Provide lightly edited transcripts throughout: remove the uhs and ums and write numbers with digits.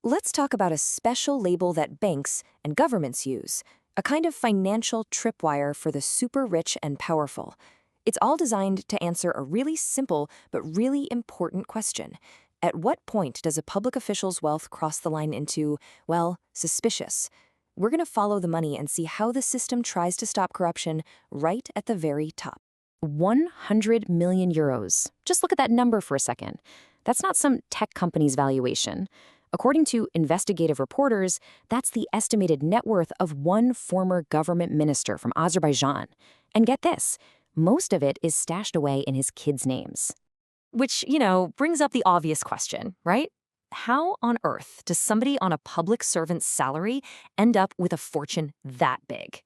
Let's talk about a special label that banks and governments use, a kind of financial tripwire for the super rich and powerful. It's all designed to answer a really simple but really important question. At what point does a public official's wealth cross the line into, well, suspicious? We're going to follow the money and see how the system tries to stop corruption right at the very top. 100 million euros. Just look at that number for a second. That's not some tech company's valuation. According to investigative reporters, that's the estimated net worth of one former government minister from Azerbaijan. And get this, most of it is stashed away in his kids' names. Which, brings up the obvious question, right? How on earth does somebody on a public servant's salary end up with a fortune that big?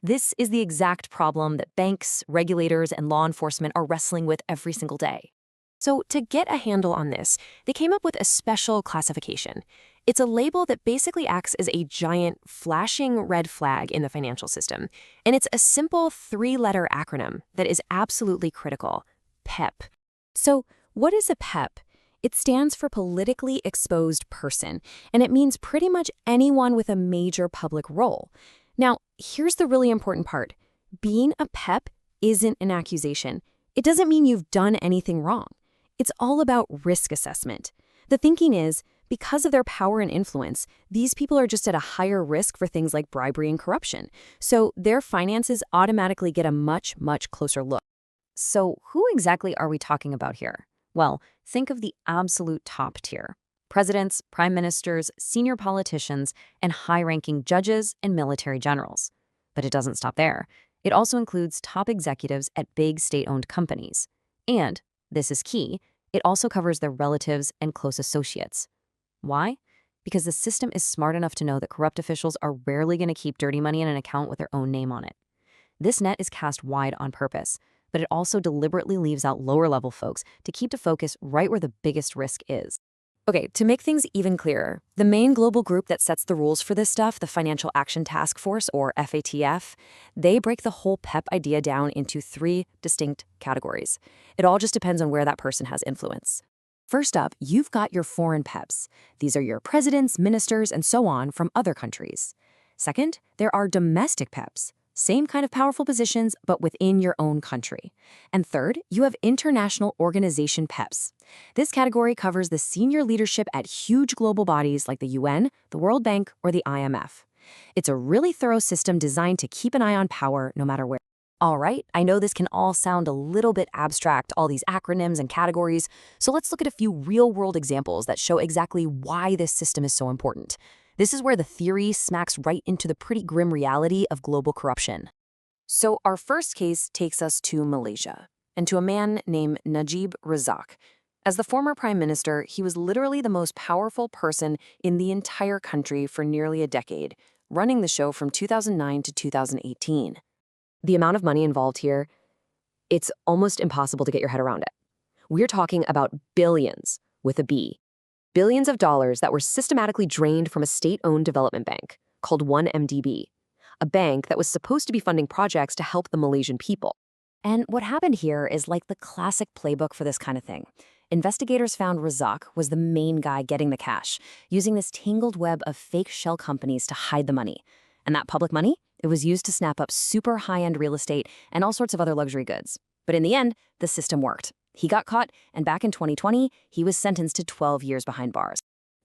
This is the exact problem that banks, regulators, and law enforcement are wrestling with every single day. So to get a handle on this, they came up with a special classification. It's a label that basically acts as a giant flashing red flag in the financial system. And it's a simple 3-letter acronym that is absolutely critical: PEP. So what is a PEP? It stands for politically exposed person, and it means pretty much anyone with a major public role. Now, here's the really important part. Being a PEP isn't an accusation. It doesn't mean you've done anything wrong. It's all about risk assessment. The thinking is, because of their power and influence, these people are just at a higher risk for things like bribery and corruption. So their finances automatically get a much, much closer look. So who exactly are we talking about here? Well, think of the absolute top tier: presidents, prime ministers, senior politicians, and high-ranking judges and military generals. But it doesn't stop there. It also includes top executives at big state-owned companies. And, this is key, it also covers their relatives and close associates. Why? Because the system is smart enough to know that corrupt officials are rarely going to keep dirty money in an account with their own name on it. This net is cast wide on purpose, but it also deliberately leaves out lower-level folks to keep the focus right where the biggest risk is. Okay, to make things even clearer, the main global group that sets the rules for this stuff, the Financial Action Task Force, or FATF, they break the whole PEP idea down into 3 distinct categories. It all just depends on where that person has influence. First up, you've got your foreign PEPs. These are your presidents, ministers, and so on from other countries. Second, there are domestic PEPs. Same kind of powerful positions, but within your own country. And third, you have international organization PEPs. This category covers the senior leadership at huge global bodies like the UN, the World Bank, or the IMF. It's a really thorough system designed to keep an eye on power no matter where. All right, I know this can all sound a little bit abstract, all these acronyms and categories, so let's look at a few real-world examples that show exactly why this system is so important. This is where the theory smacks right into the pretty grim reality of global corruption. So our first case takes us to Malaysia, and to a man named Najib Razak. As the former prime minister, he was literally the most powerful person in the entire country for nearly a decade, running the show from 2009 to 2018. The amount of money involved here, it's almost impossible to get your head around it. We're talking about billions, with a B. Billions of dollars that were systematically drained from a state-owned development bank called 1MDB, a bank that was supposed to be funding projects to help the Malaysian people. And what happened here is like the classic playbook for this kind of thing. Investigators found Razak was the main guy getting the cash, using this tangled web of fake shell companies to hide the money. And that public money, it was used to snap up super high-end real estate and all sorts of other luxury goods. But in the end, the system worked. He got caught, and back in 2020, he was sentenced to 12 years behind bars.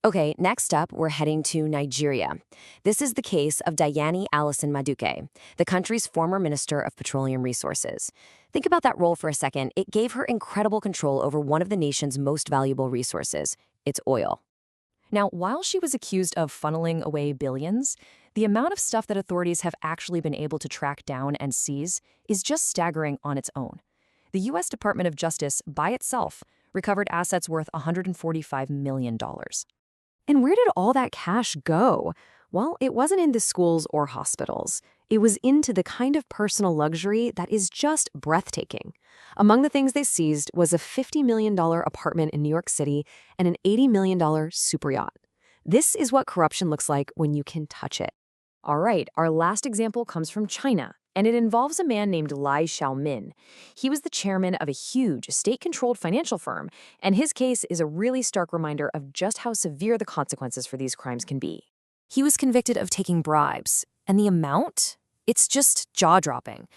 Okay, next up, we're heading to Nigeria. This is the case of Diani Alison Maduke, the country's former Minister of Petroleum Resources. Think about that role for a second. It gave her incredible control over one of the nation's most valuable resources, its oil. Now, while she was accused of funneling away billions, the amount of stuff that authorities have actually been able to track down and seize is just staggering on its own. The U.S. Department of Justice, by itself, recovered assets worth $145 million. And where did all that cash go? Well, it wasn't into schools or hospitals. It was into the kind of personal luxury that is just breathtaking. Among the things they seized was a $50 million apartment in New York City and an $80 million super yacht. This is what corruption looks like when you can touch it. All right, our last example comes from China. and it involves a man named Lai Xiaomin. He was the chairman of a huge state-controlled financial firm, and his case is a really stark reminder of just how severe the consequences for these crimes can be. He was convicted of taking bribes, and the amount? It's just jaw-dropping.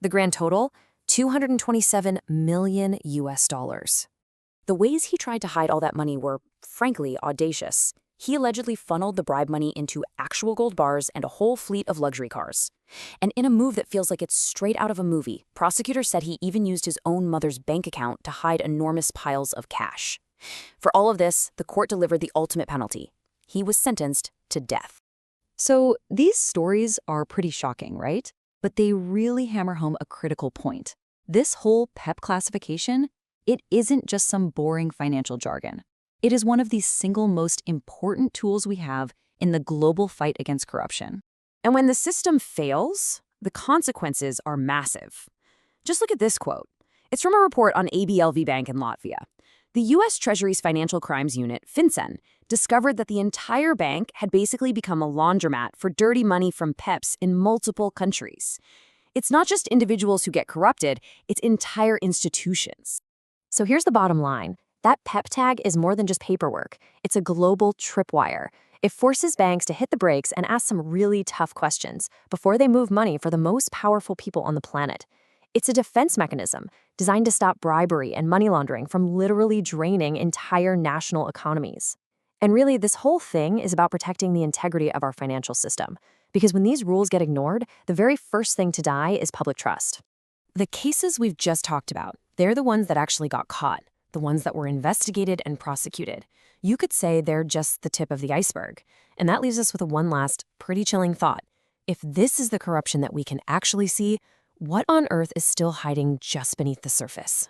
The grand total? 227 million US dollars. The ways he tried to hide all that money were, frankly, audacious. He allegedly funneled the bribe money into actual gold bars and a whole fleet of luxury cars. And in a move that feels like it's straight out of a movie, prosecutors said he even used his own mother's bank account to hide enormous piles of cash. For all of this, the court delivered the ultimate penalty. He was sentenced to death. So these stories are pretty shocking, right? But they really hammer home a critical point. This whole PEP classification, it isn't just some boring financial jargon. It is one of the single most important tools we have in the global fight against corruption. And when the system fails, the consequences are massive. Just look at this quote. It's from a report on ABLV Bank in Latvia. The U.S. Treasury's Financial Crimes Unit, FinCEN, discovered that the entire bank had basically become a laundromat for dirty money from PEPs in multiple countries. It's not just individuals who get corrupted, it's entire institutions. So here's the bottom line. That PEP tag is more than just paperwork. It's a global tripwire. It forces banks to hit the brakes and ask some really tough questions before they move money for the most powerful people on the planet. It's a defense mechanism designed to stop bribery and money laundering from literally draining entire national economies. And really, this whole thing is about protecting the integrity of our financial system. Because when these rules get ignored, the very first thing to die is public trust. The cases we've just talked about, they're the ones that actually got caught, the ones that were investigated and prosecuted. You could say they're just the tip of the iceberg. And that leaves us with one last, pretty chilling thought. If this is the corruption that we can actually see, what on earth is still hiding just beneath the surface?